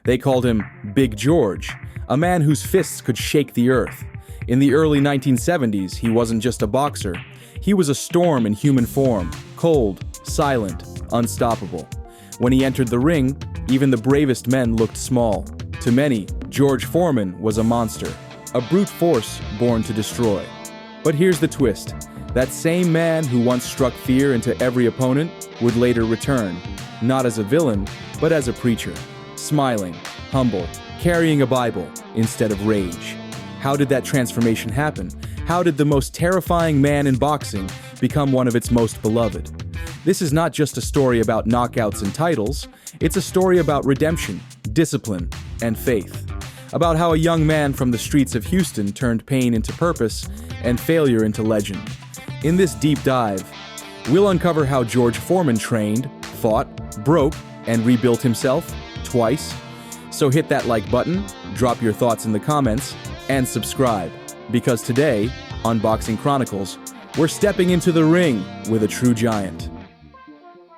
They called him Big George, a man whose fists could shake the earth. In the early 1970s, he wasn't just a boxer. He was a storm in human form, cold, silent, unstoppable. When he entered the ring, even the bravest men looked small. To many, George Foreman was a monster, a brute force born to destroy. But here's the twist. That same man who once struck fear into every opponent would later return, not as a villain, but as a preacher, smiling, humble, carrying a Bible instead of rage. How did that transformation happen? How did the most terrifying man in boxing become one of its most beloved? This is not just a story about knockouts and titles, it's a story about redemption, discipline, and faith. About how a young man from the streets of Houston turned pain into purpose and failure into legend. In this deep dive, we'll uncover how George Foreman trained, fought, broke, and rebuilt himself twice. So hit that like button, drop your thoughts in the comments, and subscribe. Because today, on Boxing Chronicles, we're stepping into the ring with a true giant.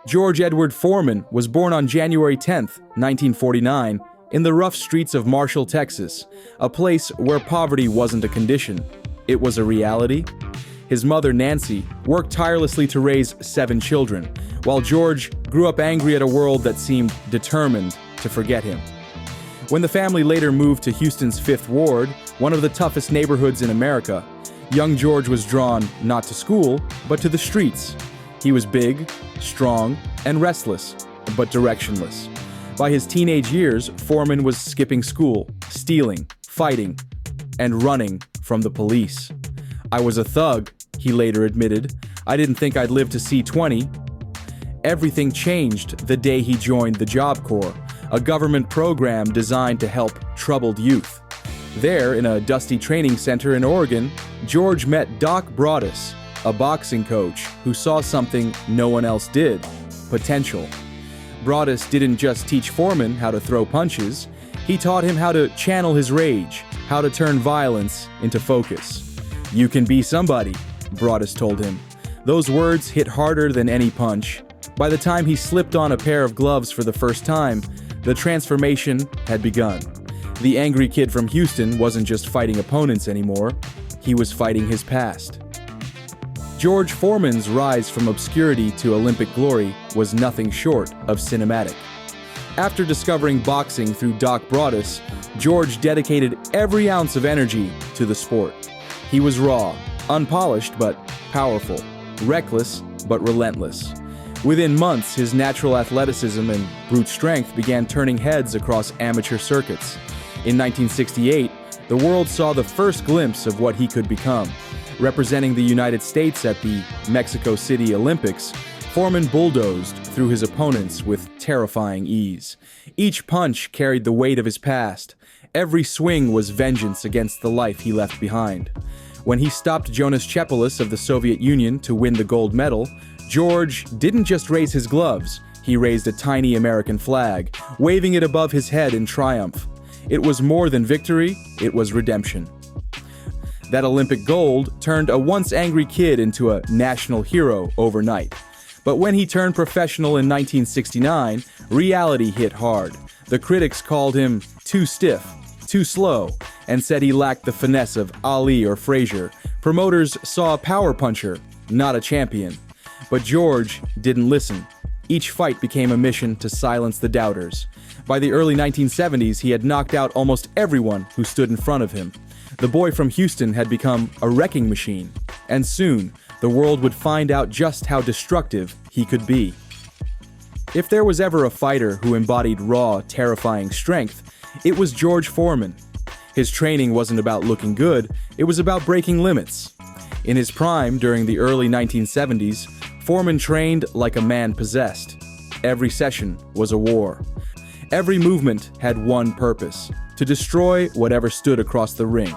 George Edward Foreman was born on January 10, 1949, in the rough streets of Marshall, Texas, a place where poverty wasn't a condition, it was a reality. His mother, Nancy, worked tirelessly to raise 7 children, while George grew up angry at a world that seemed determined to forget him. When the family later moved to Houston's 5th Ward, one of the toughest neighborhoods in America, young George was drawn not to school, but to the streets. He was big, strong, and restless, but directionless. By his teenage years, Foreman was skipping school, stealing, fighting, and running from the police. "I was a thug," he later admitted. "I didn't think I'd live to see 20. Everything changed the day he joined the Job Corps, a government program designed to help troubled youth. There, in a dusty training center in Oregon, George met Doc Broadus, a boxing coach who saw something no one else did: potential. Broadus didn't just teach Foreman how to throw punches, he taught him how to channel his rage, how to turn violence into focus. "You can be somebody," Broadus told him. Those words hit harder than any punch. By the time he slipped on a pair of gloves for the first time, the transformation had begun. The angry kid from Houston wasn't just fighting opponents anymore, he was fighting his past. George Foreman's rise from obscurity to Olympic glory was nothing short of cinematic. After discovering boxing through Doc Broadus, George dedicated every ounce of energy to the sport. He was raw, unpolished but powerful, reckless but relentless. Within months, his natural athleticism and brute strength began turning heads across amateur circuits. In 1968, the world saw the first glimpse of what he could become. Representing the United States at the Mexico City Olympics, Foreman bulldozed through his opponents with terrifying ease. Each punch carried the weight of his past. Every swing was vengeance against the life he left behind. When he stopped Jonas Chepelis of the Soviet Union to win the gold medal, George didn't just raise his gloves, he raised a tiny American flag, waving it above his head in triumph. It was more than victory, it was redemption. That Olympic gold turned a once angry kid into a national hero overnight. But when he turned professional in 1969, reality hit hard. The critics called him too stiff, too slow, and said he lacked the finesse of Ali or Frazier. Promoters saw a power puncher, not a champion. But George didn't listen. Each fight became a mission to silence the doubters. By the early 1970s, he had knocked out almost everyone who stood in front of him. The boy from Houston had become a wrecking machine, and soon, the world would find out just how destructive he could be. If there was ever a fighter who embodied raw, terrifying strength, it was George Foreman. His training wasn't about looking good, it was about breaking limits. In his prime during the early 1970s, Foreman trained like a man possessed. Every session was a war. Every movement had one purpose: to destroy whatever stood across the ring.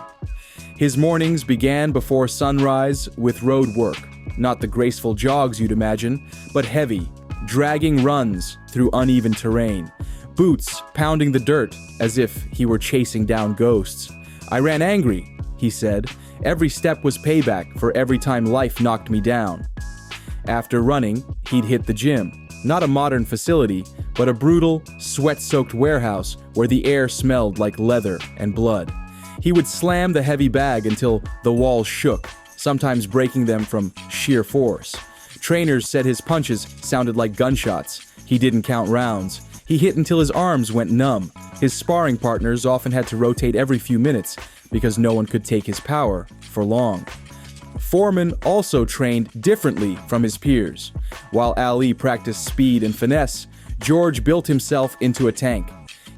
His mornings began before sunrise with road work, not the graceful jogs you'd imagine, but heavy, dragging runs through uneven terrain, boots pounding the dirt as if he were chasing down ghosts. "I ran angry," he said. "Every step was payback for every time life knocked me down." After running, he'd hit the gym, not a modern facility, but a brutal, sweat-soaked warehouse where the air smelled like leather and blood. He would slam the heavy bag until the walls shook, sometimes breaking them from sheer force. Trainers said his punches sounded like gunshots. He didn't count rounds. He hit until his arms went numb. His sparring partners often had to rotate every few minutes because no one could take his power for long. Foreman also trained differently from his peers. While Ali practiced speed and finesse, George built himself into a tank.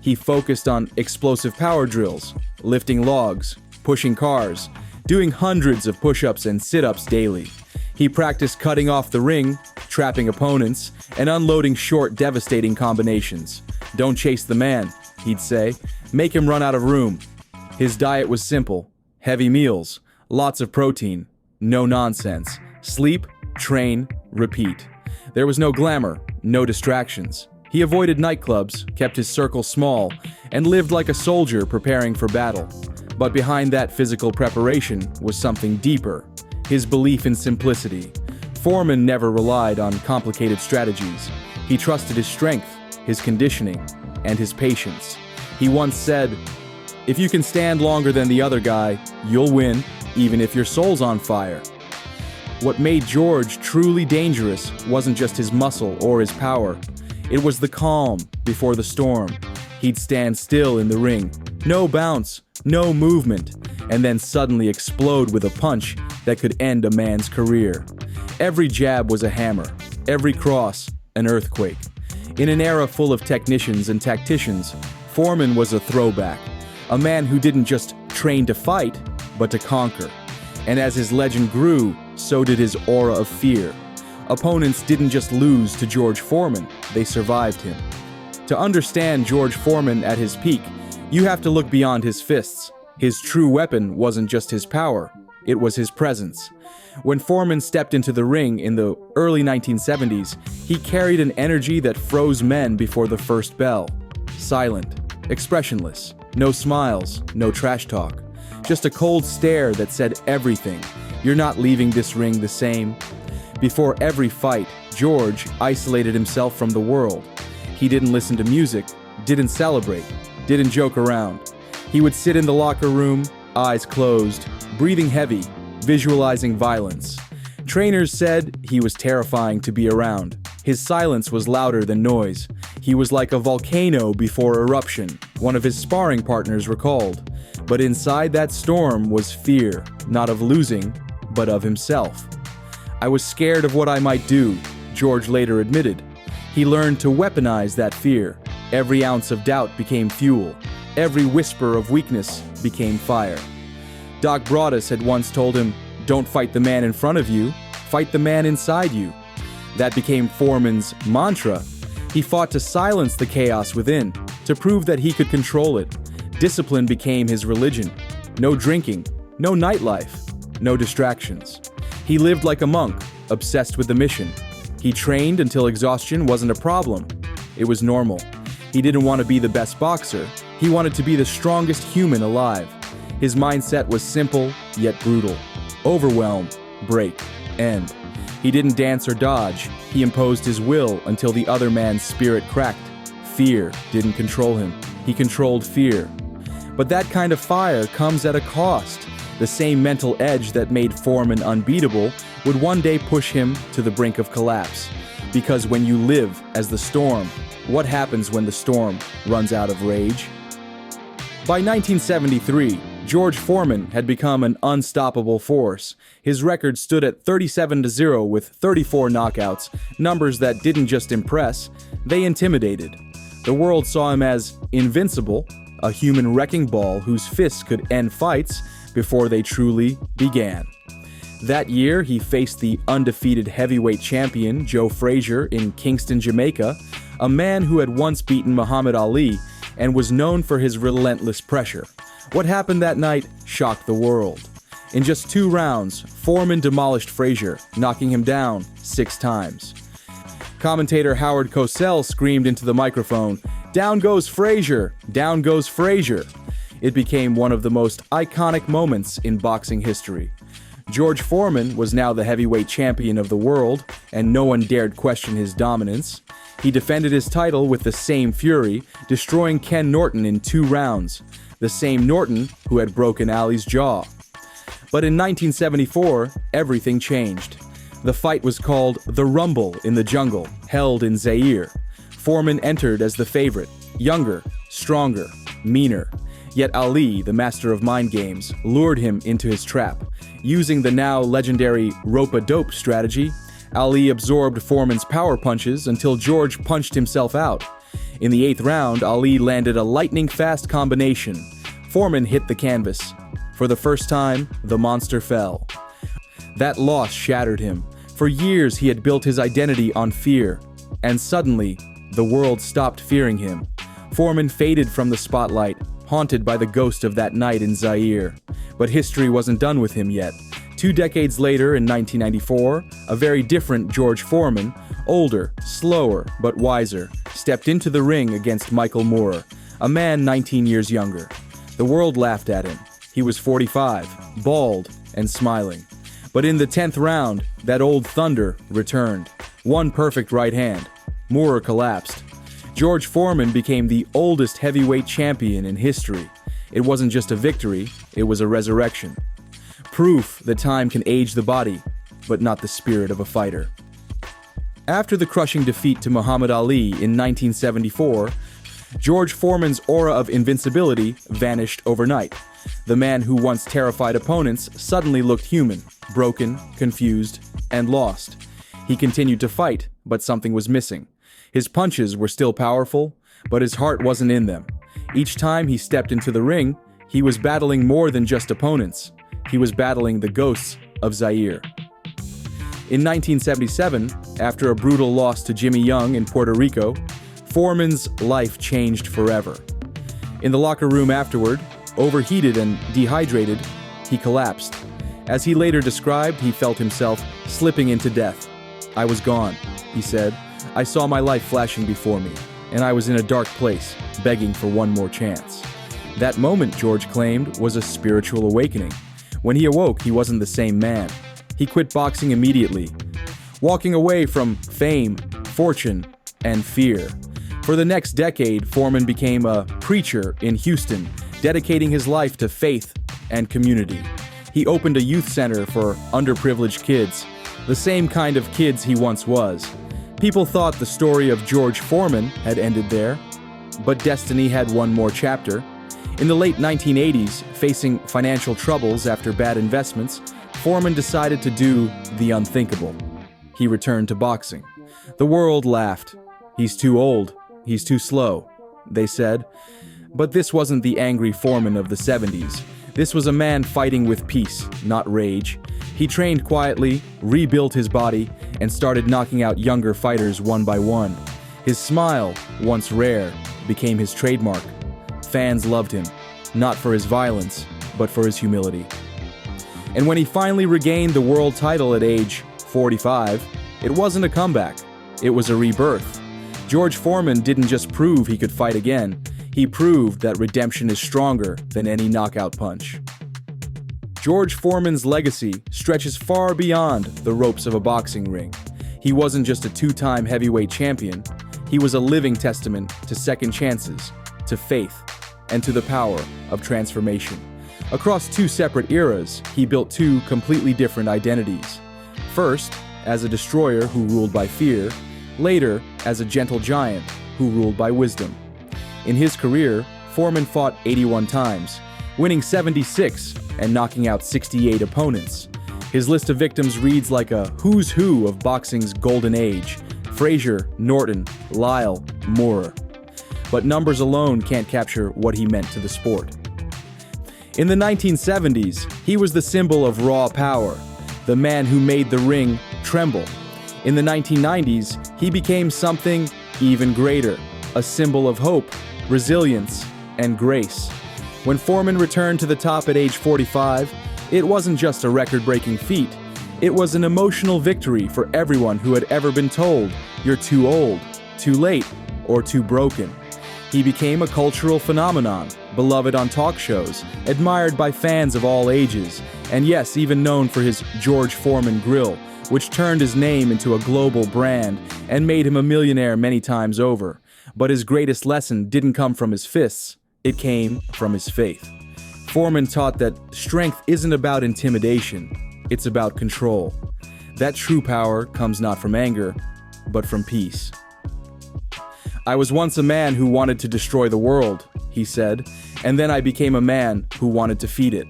He focused on explosive power drills, lifting logs, pushing cars, doing hundreds of push-ups and sit-ups daily. He practiced cutting off the ring, trapping opponents, and unloading short, devastating combinations. "Don't chase the man," he'd say. "Make him run out of room." His diet was simple: heavy meals, lots of protein, no nonsense. Sleep, train, repeat. There was no glamour, no distractions. He avoided nightclubs, kept his circle small, and lived like a soldier preparing for battle. But behind that physical preparation was something deeper: his belief in simplicity. Foreman never relied on complicated strategies. He trusted his strength, his conditioning, and his patience. He once said, "If you can stand longer than the other guy, you'll win, even if your soul's on fire." What made George truly dangerous wasn't just his muscle or his power. It was the calm before the storm. He'd stand still in the ring, no bounce, no movement, and then suddenly explode with a punch that could end a man's career. Every jab was a hammer, every cross an earthquake. In an era full of technicians and tacticians, Foreman was a throwback, a man who didn't just train to fight, but to conquer. And as his legend grew, so did his aura of fear. Opponents didn't just lose to George Foreman, they survived him. To understand George Foreman at his peak, you have to look beyond his fists. His true weapon wasn't just his power, it was his presence. When Foreman stepped into the ring in the early 1970s, he carried an energy that froze men before the first bell. Silent, expressionless, no smiles, no trash talk. Just a cold stare that said everything. "You're not leaving this ring the same." Before every fight, George isolated himself from the world. He didn't listen to music, didn't celebrate, didn't joke around. He would sit in the locker room, eyes closed, breathing heavy, visualizing violence. Trainers said he was terrifying to be around. His silence was louder than noise. He was like a volcano before eruption, one of his sparring partners recalled. But inside that storm was fear, not of losing, but of himself. "I was scared of what I might do," George later admitted. He learned to weaponize that fear. Every ounce of doubt became fuel. Every whisper of weakness became fire. Doc Broadus had once told him, "Don't fight the man in front of you, fight the man inside you." That became Foreman's mantra. He fought to silence the chaos within, to prove that he could control it. Discipline became his religion. No drinking, no nightlife, no distractions. He lived like a monk, obsessed with the mission. He trained until exhaustion wasn't a problem. It was normal. He didn't want to be the best boxer. He wanted to be the strongest human alive. His mindset was simple, yet brutal. Overwhelm, break, end. He didn't dance or dodge. He imposed his will until the other man's spirit cracked. Fear didn't control him. He controlled fear. But that kind of fire comes at a cost. The same mental edge that made Foreman unbeatable would one day push him to the brink of collapse. Because when you live as the storm, what happens when the storm runs out of rage? By 1973, George Foreman had become an unstoppable force. His record stood at 37-0 with 34 knockouts, numbers that didn't just impress, they intimidated. The world saw him as invincible, a human wrecking ball whose fists could end fights before they truly began. That year, he faced the undefeated heavyweight champion Joe Frazier in Kingston, Jamaica, a man who had once beaten Muhammad Ali and was known for his relentless pressure. What happened that night shocked the world. In just 2 rounds, Foreman demolished Frazier, knocking him down 6 times. Commentator Howard Cosell screamed into the microphone, "Down goes Frazier! Down goes Frazier!" It became one of the most iconic moments in boxing history. George Foreman was now the heavyweight champion of the world, and no one dared question his dominance. He defended his title with the same fury, destroying Ken Norton in 2 rounds, the same Norton who had broken Ali's jaw. But in 1974, everything changed. The fight was called the Rumble in the Jungle, held in Zaire. Foreman entered as the favorite, younger, stronger, meaner. Yet Ali, the master of mind games, lured him into his trap. Using the now legendary rope-a-dope strategy, Ali absorbed Foreman's power punches until George punched himself out. In the 8th round, Ali landed a lightning-fast combination. Foreman hit the canvas. For the first time, the monster fell. That loss shattered him. For years, he had built his identity on fear. And suddenly, the world stopped fearing him. Foreman faded from the spotlight, haunted by the ghost of that night in Zaire. But history wasn't done with him yet. 2 decades later, in 1994, a very different George Foreman, older, slower, but wiser, stepped into the ring against Michael Moorer, a man 19 years younger. The world laughed at him. He was 45, bald, and smiling. But in the 10th round, that old thunder returned. One perfect right hand. Moorer collapsed. George Foreman became the oldest heavyweight champion in history. It wasn't just a victory, it was a resurrection. Proof that time can age the body, but not the spirit of a fighter. After the crushing defeat to Muhammad Ali in 1974, George Foreman's aura of invincibility vanished overnight. The man who once terrified opponents suddenly looked human, broken, confused, and lost. He continued to fight, but something was missing. His punches were still powerful, but his heart wasn't in them. Each time he stepped into the ring, he was battling more than just opponents. He was battling the ghosts of Zaire. In 1977, after a brutal loss to Jimmy Young in Puerto Rico, Foreman's life changed forever. In the locker room afterward, overheated and dehydrated, he collapsed. As he later described, he felt himself slipping into death. "I was gone," he said. "I saw my life flashing before me, and I was in a dark place, begging for one more chance." That moment, George claimed, was a spiritual awakening. When he awoke, he wasn't the same man. He quit boxing immediately, walking away from fame, fortune, and fear. For the next decade, Foreman became a preacher in Houston, dedicating his life to faith and community. He opened a youth center for underprivileged kids, the same kind of kids he once was. People thought the story of George Foreman had ended there, but destiny had one more chapter. In the late 1980s, facing financial troubles after bad investments, Foreman decided to do the unthinkable. He returned to boxing. The world laughed. "He's too old. He's too slow," they said. But this wasn't the angry Foreman of the 70s. This was a man fighting with peace, not rage. He trained quietly, rebuilt his body, and started knocking out younger fighters one by one. His smile, once rare, became his trademark. Fans loved him, not for his violence, but for his humility. And when he finally regained the world title at age 45, it wasn't a comeback, it was a rebirth. George Foreman didn't just prove he could fight again, he proved that redemption is stronger than any knockout punch. George Foreman's legacy stretches far beyond the ropes of a boxing ring. He wasn't just a 2-time heavyweight champion, he was a living testament to second chances, to faith, and to the power of transformation. Across 2 separate eras, he built 2 completely different identities. First, as a destroyer who ruled by fear, later as a gentle giant who ruled by wisdom. In his career, Foreman fought 81 times, winning 76 and knocking out 68 opponents. His list of victims reads like a who's who of boxing's golden age: Frazier, Norton, Lyle, Moorer. But numbers alone can't capture what he meant to the sport. In the 1970s, he was the symbol of raw power, the man who made the ring tremble. In the 1990s, he became something even greater, a symbol of hope, resilience, and grace. When Foreman returned to the top at age 45, it wasn't just a record-breaking feat. It was an emotional victory for everyone who had ever been told, "You're too old, too late, or too broken." He became a cultural phenomenon, beloved on talk shows, admired by fans of all ages, And yes, even known for his George Foreman grill, which turned his name into a global brand and made him a millionaire many times over. But his greatest lesson didn't come from his fists, it came from his faith. Foreman taught that strength isn't about intimidation, it's about control. That true power comes not from anger, but from peace. "I was once a man who wanted to destroy the world," he said, "and then I became a man who wanted to feed it."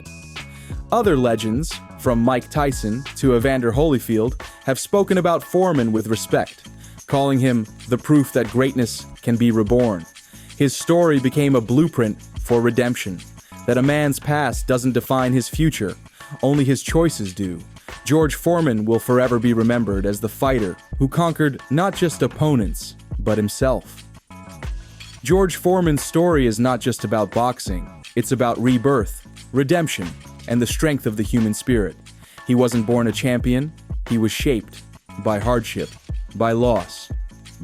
Other legends, from Mike Tyson to Evander Holyfield, have spoken about Foreman with respect, calling him the proof that greatness can be reborn. His story became a blueprint for redemption, that a man's past doesn't define his future, only his choices do. George Foreman will forever be remembered as the fighter who conquered not just opponents, but himself. George Foreman's story is not just about boxing, it's about rebirth, redemption, and the strength of the human spirit. He wasn't born a champion, he was shaped by hardship, by loss,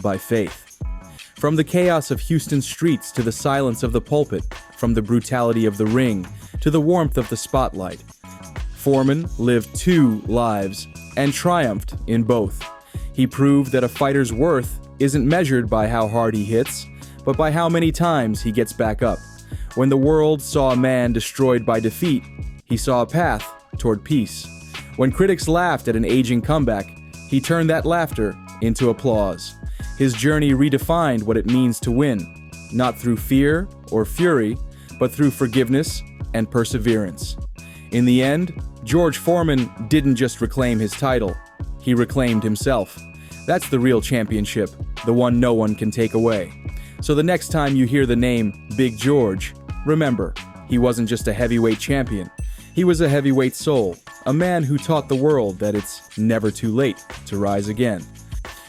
by faith. From the chaos of Houston streets to the silence of the pulpit, from the brutality of the ring to the warmth of the spotlight, Foreman lived two lives and triumphed in both. He proved that a fighter's worth isn't measured by how hard he hits, but by how many times he gets back up. When the world saw a man destroyed by defeat, he saw a path toward peace. When critics laughed at an aging comeback, he turned that laughter into applause. His journey redefined what it means to win, not through fear or fury, but through forgiveness and perseverance. In the end, George Foreman didn't just reclaim his title, he reclaimed himself. That's the real championship, the one no one can take away. So the next time you hear the name Big George, remember, he wasn't just a heavyweight champion. He was a heavyweight soul, a man who taught the world that it's never too late to rise again.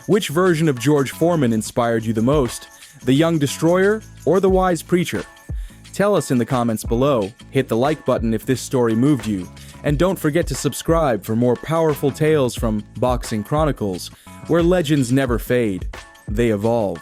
Which version of George Foreman inspired you the most, the young destroyer or the wise preacher? Tell us in the comments below, hit the like button if this story moved you, and don't forget to subscribe for more powerful tales from Boxing Chronicles, where legends never fade, they evolve.